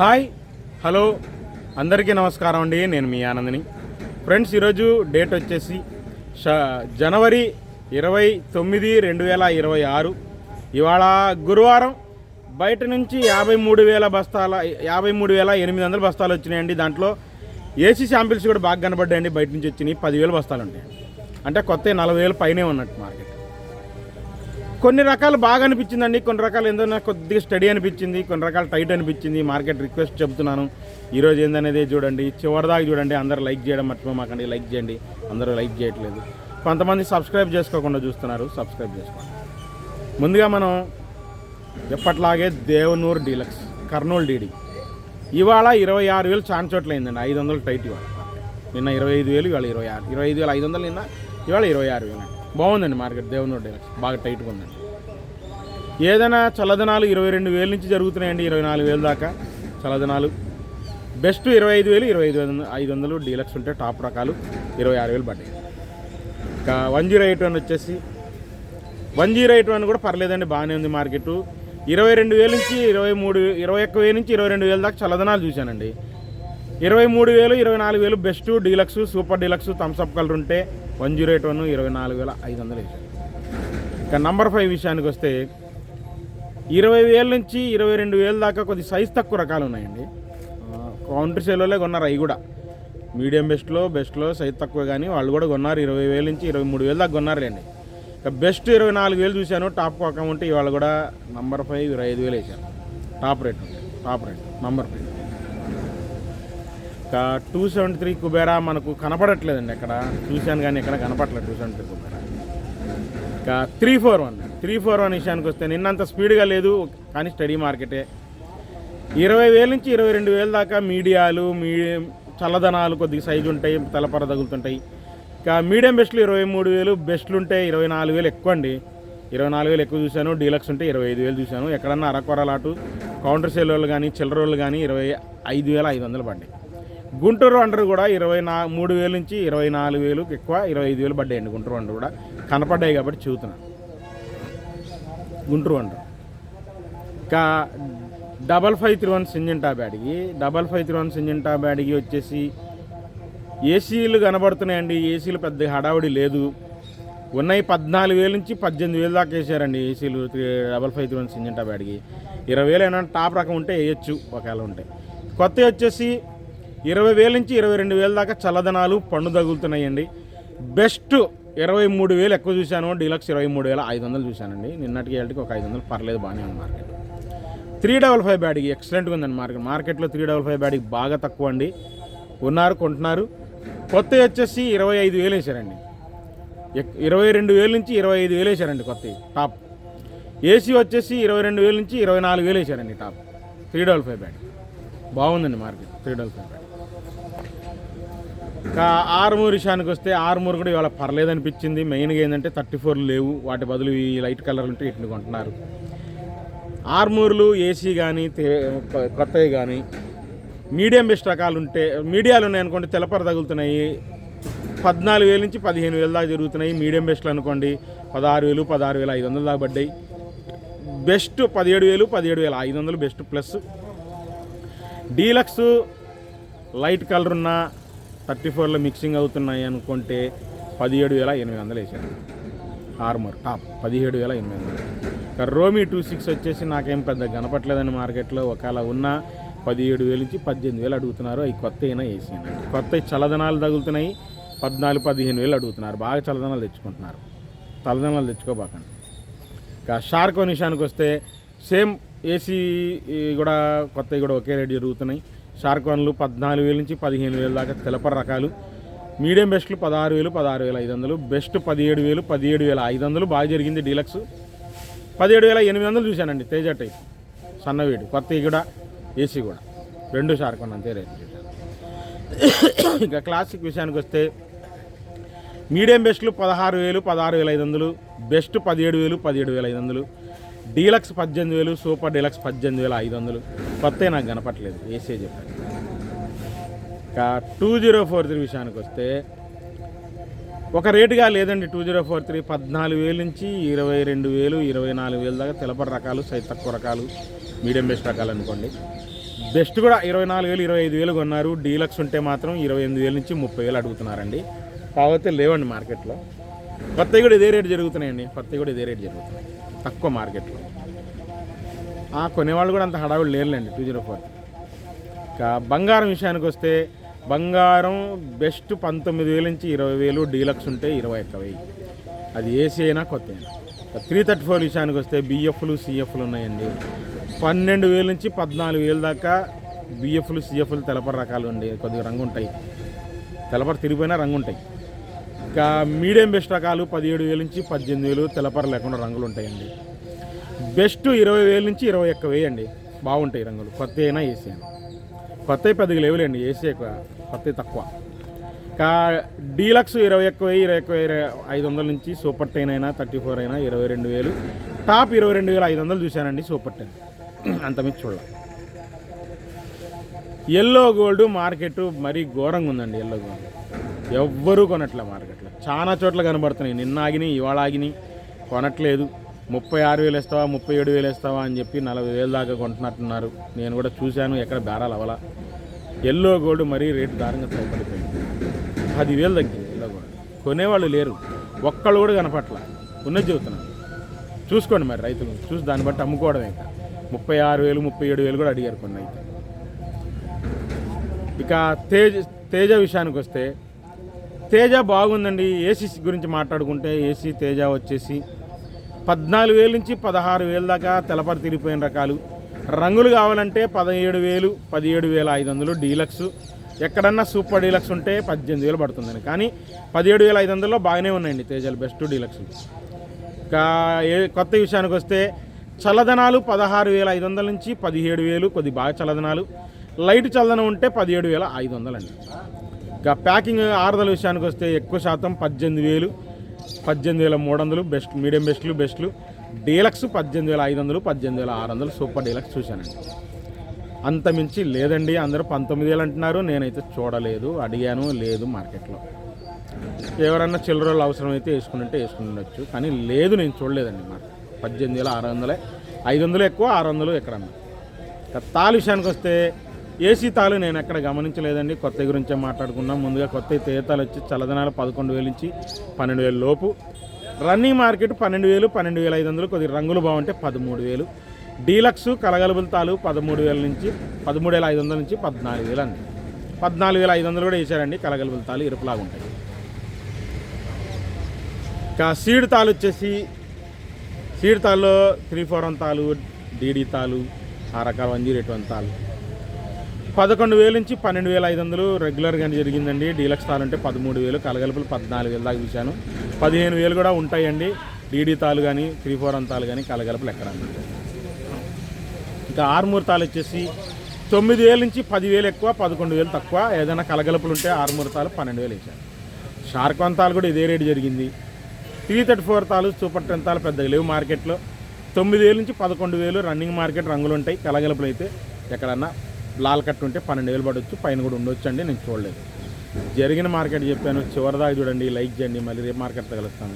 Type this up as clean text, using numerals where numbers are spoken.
Hi hello అందరికీ నమస్కారం అండి. నేను మీ ఆనందని. ఫ్రెండ్స్, ఈరోజు డేట్ వచ్చేసి జనవరి 29, 2026. ఇవాళ గురువారం. బయట నుంచి 53,800 బస్తాలు వచ్చినాయండి. దాంట్లో ఏసీ శాంపిల్స్ కూడా బాగా కనబడ్డాయండి. బయట నుంచి వచ్చినాయి 10,000 బస్తాలు ఉంటాయి. అంటే కొత్త 40,000 పైనే ఉన్నట్టు మార్కెట్. కొన్ని రకాలు బాగా అనిపించిందండి, కొన్ని రకాలు ఏందన్నా కొద్దిగా స్టడీ అనిపించింది, కొన్ని రకాలు టైట్ అనిపించింది. మార్కెట్ రిక్వెస్ట్ చెప్తున్నాను, ఈరోజు ఏందనేది చూడండి, చివరిదాకా చూడండి. అందరూ లైక్ చేయడం మర్చిపోమాకండి, లైక్ చేయండి. అందరూ లైక్ చేయట్లేదు, కొంతమంది సబ్స్క్రైబ్ చేసుకోకుండా చూస్తున్నారు, సబ్స్క్రైబ్ చేసుకోండి. ముందుగా మనం ఎప్పట్లాగే దేవనూరు డీలక్స్ కర్నూలు డీడీ ఇవాళ 26,000 ఛాన్స్ చోట్ల అయిందండి. 500 టైట్ ఇవాళ. నిన్న 25,000, ఇవాళ 26. 25,500 నిన్న, ఇవాళ 26,000. బాగుందండి మార్కెట్. దేవనూరు డీలక్స్ బాగా టైట్గా ఉందండి. ఏదైనా చల్లదనాలు 22,000 నుంచి జరుగుతున్నాయండి, 24,000 దాకా చల్లదనాలు. బెస్ట్ 25,000, 25,500 డీలక్స్ ఉంటే టాప్ రకాలు 26,000 పడ్డాయి. ఇంకా 1081 వచ్చేసి 1081 కూడా పర్లేదండి, బాగానే ఉంది మార్కెట్. 22,000 నుంచి 21,000 నుంచి 22,000 దాకా చల్లదనాలు చూశానండి. 23,000, 24,000 best deluxe, super deluxe, Thums Up colour ఉంటే 1081 24,500 వేసాను. ఇక నంబర్ 5 విషయానికి వస్తే 20,000 నుంచి 22,000 దాకా కొద్ది సైజ్ తక్కువ రకాలు ఉన్నాయండి. కౌంటర్ సేల్లోనే కొన్నారు. అవి కూడా మీడియం బెస్ట్లో సైజ్ తక్కువ, కానీ వాళ్ళు కూడా కొన్నారు. 20,000 నుంచి 23,000 దాకా కొన్నారులేండి. ఇక బెస్ట్ 24,000 చూశాను. టాప్ అకౌంట్ ఇవాళ కూడా నంబర్ 5 25,000 వేసాను. Top rate number 5. ఇంకా 273 కుబేరా మనకు కనపడట్లేదండి. ఎక్కడ చూశాను కానీ ఎక్కడ కనపడట్లేదు 273 కుబేరా. ఇంకా 341 విషయానికి వస్తే నిన్నంత స్పీడ్గా లేదు, కానీ స్టడీ మార్కెటే. 20,000 నుంచి 22,000 దాకా మీడియాలు, చల్లదనాలు కొద్దిగా సైజు ఉంటాయి, తలపర తగులుతుంటాయి. ఇంకా మీడియం బెస్ట్లు 23,000, బెస్ట్లు ఉంటే 24,000 ఎక్కువ అండి. 24,000 ఎక్కువ చూశాను. డీలక్స్ ఉంటే 25,000 చూశాను. ఎక్కడన్నా అరకొరలాటు కౌంటర్ సేల్ వాళ్ళు కానీ చిల్లర వాళ్ళు కానీ 25,500 పడ్డాయి. గుంటూరు అండర్ కూడా 23,000 నుంచి 24,000 ఎక్కువ, 25,000 పడ్డాయండి. గుంటూరు అండర్ కూడా కనపడ్డాయి కాబట్టి చూస్తున్నాను. గుంటూరు అండర్. ఇంకా 5531 సింజంటా బ్యాడ్కి వచ్చేసి ఏసీలు కనబడుతున్నాయండి. ఏసీలు పెద్ద హడావుడి లేదు. ఉన్నాయి 14,000 నుంచి 18,000 దాకా వేసారండి ఏసీలు. 5531 సింజంటా బ్యాడ్కి 20,000 ఏమైనా టాప్ రకం ఉంటే వేయచ్చు ఒకవేళ ఉంటే. కొత్త వచ్చేసి 20,000 నుంచి 22,000 దాకా చల్లదనాలు పండు తగులుతున్నాయండి. బెస్ట్ 23,000 ఎక్కువ చూశాను. డీలక్స్ 23,500 చూశానండి. నిన్నటికి వెళ్ళకి ఒక 500 పర్లేదు, బాగానే ఉంది మార్కెట్. 355 బ్యాడ్కి ఎక్సలెంట్గా ఉందండి మార్కెట్లో. 355 బ్యాడ్కి బాగా తక్కువ అండి, ఉన్నారు, కొంటున్నారు. కొత్త వచ్చేసి 25,000 వేసారండి. 22,000 నుంచి 25,000 వేసారండి కొత్త టాప్. ఏసీ వచ్చేసి 22,000 నుంచి 24,000 వేసారండి టాప్. 355 బ్యాడ్ బాగుందండి మార్కెట్. 355 బ్యాడ్. ఇంకా ఆర్మూర్ విషయానికి వస్తే ఆర్మూర్ కూడా ఇవాళ పర్లేదనిపించింది. మెయిన్గా ఏంటంటే 34 లేవు, వాటి బదులు ఈ లైట్ కలర్ ఉంటే ఇట్లా కొంటున్నారు. ఆర్మూర్లు ఏసీ కానీ కొత్తవి కానీ మీడియం బెస్ట్ రకాలు ఉంటే, మీడియాలు ఉన్నాయి అనుకోండి, తెల్లపర తగులుతున్నాయి. 14,000 నుంచి 15,000 దాకా జరుగుతున్నాయి. మీడియం బెస్ట్లు అనుకోండి 16,000, 16,500 దాకా పడ్డాయి. Best 17,000, 17,500 best plus. Deluxe light colour ఉన్న 34లో మిక్సింగ్ అవుతున్నాయి అనుకుంటే 17,800 వేసారు. Armour top 17,800. రోమీ 26 వచ్చేసి నాకేం పెద్ద కనపట్లేదండి మార్కెట్లో. ఒకవేళ ఉన్న 17,000 నుంచి 18,000 అడుగుతున్నారు. అవి కొత్త అయినా వేసి కొత్త చల్లదనాలు తగులుతున్నాయి. 14,000-15,000 అడుగుతున్నారు. బాగా చల్లదనాలు తెచ్చుకుంటున్నారు. చల్లదనాలు తెచ్చుకోబాకండి. ఇంకా షార్కో విషయానికి వస్తే సేమ్ ఏసీ కూడా కొత్తవి కూడా ఒకే రేటు జరుగుతున్నాయి. షార్కోన్లు 14,000 నుంచి 15,000 దాకా తెలపర రకాలు. మీడియం బెస్ట్లు 16,000, 16,500. బెస్ట్ 17,000, 17,500 బాగా జరిగింది. డీలక్స్ 17,800 చూశానండి. తేజ టైప్ సన్నవీడు కొత్తవి కూడా, ఏసీ కూడా, రెండు షార్కోన్ అంతే రేటు చూశాను. ఇంకా క్లాసిక్ విషయానికి వస్తే మీడియం బెస్ట్లు 16,000, 16,500. బెస్ట్ 17,000, 17,500. Deluxe 18,000, super deluxe 18,500. కొత్త నాకు కనపట్లేదు, ఏసీ చెప్పాను. ఇంకా 2043 విషయానికి వస్తే ఒక రేటుగా లేదండి. 2043 14,000 నుంచి 22,000, 24,000 దాకా తెలపర రకాలు, సైజ్ తక్కువ రకాలు, మీడియం బెస్ట్ రకాలు అనుకోండి. బెస్ట్ కూడా 24,000 25,000 కొన్నారు. డీలక్స్ ఉంటే మాత్రం 28,000 నుంచి 30,000 అడుగుతున్నారండి. కాకపోతే లేవండి మార్కెట్లో. కొత్తవి కూడా ఇదే రేటు జరుగుతున్నాయండి. తక్కువ మార్కెట్లో. కొనేవాళ్ళు కూడా అంత హడావిడి లేరులేండి 204. ఇంకా బంగారం విషయానికి వస్తే బంగారం బెస్ట్ 19,000 నుంచి 20,000, డీలక్స్ ఉంటే 21,000. అది ఏసీ అయినా కొత్త అయినా. 334 విషయానికి వస్తే బిఎఫ్లు సిఎఫ్లు ఉన్నాయండి. 12,000 నుంచి 14,000 దాకా బిఎఫ్లు సిఎఫ్లు తెలపర రకాలు ఉండి కొద్దిగా రంగు ఉంటాయి. తెలపర తిరిగిపోయినా రంగు ఉంటాయి. ఇంకా మీడియం బెస్ట్ రకాలు 17,000 నుంచి 18,000 తెలపర లేకుండా రంగులు ఉంటాయండి. బెస్ట్ 20,000 నుంచి 21,000 అండి. బాగుంటాయి రంగులు, కొత్త అయినా ఏసీ అయినా. కొత్తవి పెద్దగా లేవులేండి, ఏసీ ఎక్కువ, కొత్తవి తక్కువ. ఇంకా డీలక్స్ 21,500 నుంచి సూపర్ 10 అయినా 34 అయినా 22,000. టాప్ 22,500 చూశానండి సూపర్ 10. అంతమించి చూడాలి. ఎల్లో గోల్డ్ మార్కెట్ మరీ ఘోరంగా ఉందండి. ఎల్లో గోల్డ్ ఎవ్వరూ కొనట్లే మార్కెట్లో. చాలా చోట్ల కనబడుతున్నాయి. నిన్న ఆగినాయి, ఇవాళ ఆగినాయి, కొనట్లేదు. 36,000 ఇస్తావా 37,000 ఇస్తావా అని చెప్పి 40,000 దాకా కొంటున్నట్టున్నారు. నేను కూడా చూశాను, ఎక్కడ బేరాలు అవ్వాలా. ఎల్లో గోల్డ్ మరీ రేటు దారుణంగా తగ్గిపోయింది. 10,000 తగ్గింది ఎల్లో గోల్డ్. కొనేవాళ్ళు లేరు, ఒక్కళ్ళు కూడా కనపట్ల. ఉన్నది చెబుతున్నాను, చూసుకోండి మరి రైతులు చూసి దాన్ని బట్టి అమ్ముకోవడం. ఇంకా 36,000 37,000 కూడా అడిగారు కొన్ని అయితే. ఇక తేజ విషయానికి వస్తే తేజ బాగుందండి. ఏసీ గురించి మాట్లాడుకుంటే ఏసీ తేజ వచ్చేసి 14,000 నుంచి 16,000 దాకా తెలపర తిరిగిపోయిన రకాలు. రంగులు కావాలంటే 17,000 17,500 డీలక్స్. ఎక్కడన్నా సూపర్ డీలక్స్ ఉంటే 18,000 పడుతుందండి. కానీ 17,500లో బాగానే ఉన్నాయండి తేజాలు, బెస్ట్ డీలక్స్. ఇంకా కొత్త విషయానికి వస్తే చల్లదనాలు 16,500 నుంచి 17,000, కొద్ది బాగా చల్లదనాలు. లైట్ చల్లదనం ఉంటే 17,500 అండి. ఇంకా ప్యాకింగ్ ఆరుదల విషయానికి వస్తే ఎక్కువ శాతం 18,000 18,300 బెస్ట్, మీడియం బెస్ట్లు. డీలక్స్ 18,500 18,600 సూపర్ డీలక్స్ చూశానండి. అంత మించి లేదండి. అందరూ 19,000 అంటున్నారు. నేనైతే చూడలేదు, అడిగాను, లేదు మార్కెట్లో. ఎవరన్నా చిల్లరలు అవసరమైతే వేసుకుని ఉండొచ్చు, కానీ లేదు, నేను చూడలేదండి. మార్కెట్ 18,600, 500 ఎక్కువ, 600 ఎక్కడన్నా. తాళు విషయానికి వస్తే ఏసీ తాళు నేను ఎక్కడ గమనించలేదండి. కొత్త గురించే మాట్లాడుకున్నాం. ముందుగా కొత్త తేతాలు వచ్చి చల్లదనాలు 11,000 నుంచి 12,000 లోపు. రన్నింగ్ మార్కెట్ 12,000 12,500, కొద్దిగా రంగులు బాగుంటే 13,000. డీలక్స్ కలగలుపుల తాలు 13,000 నుంచి 13,500 నుంచి 14,000 అండి. 14,500 కూడా వేసారండి. కలగలుపుల తాలు ఇరుపులాగా ఉంటాయి. ఇంకా సీడ్ తాలు వచ్చేసి సీడ్ తాల్లో 341 తాలు, డీడీ తాలు, ఆ రకాల 108 తాలు 11,000 నుంచి 12,500 రెగ్యులర్గానే జరిగిందండి. డీలక్స్ తాలు అంటే 13,000, కలగలుపులు 14,000 దాకా చూశాను. 15,000 కూడా ఉంటాయండి డీడీ తాలు కానీ 341 తాలు కానీ కలగలుపులు ఎక్కడ. ఇంకా ఆర్మూర్ తాలు వచ్చేసి 9,000 నుంచి 10,000 ఎక్కువ, 11,000 తక్కువ. ఏదైనా కలగలుపులు ఉంటే ఆర్మూర్ తాలు 12,000 వేసారు. షార్కాన్ తాలు కూడా ఇదే రేటు జరిగింది. 334 తాలు సూపర్ 10 తాలు పెద్దగా లేవు మార్కెట్లో. 9,000 నుంచి 11,000 రన్నింగ్ మార్కెట్, రంగులు ఉంటాయి. కలగలుపులు అయితే ఎక్కడన్నా లాల్ కట్ ఉంటే 12,000 పడవచ్చు, పైన కూడా ఉండొచ్చు అండి. నేను చూడలేదు. జరిగిన మార్కెట్ చెప్పాను. చివరిదాకా చూడండి, లైక్ చేయండి. మళ్ళీ రేపు మార్కెట్తో కలుస్తాను.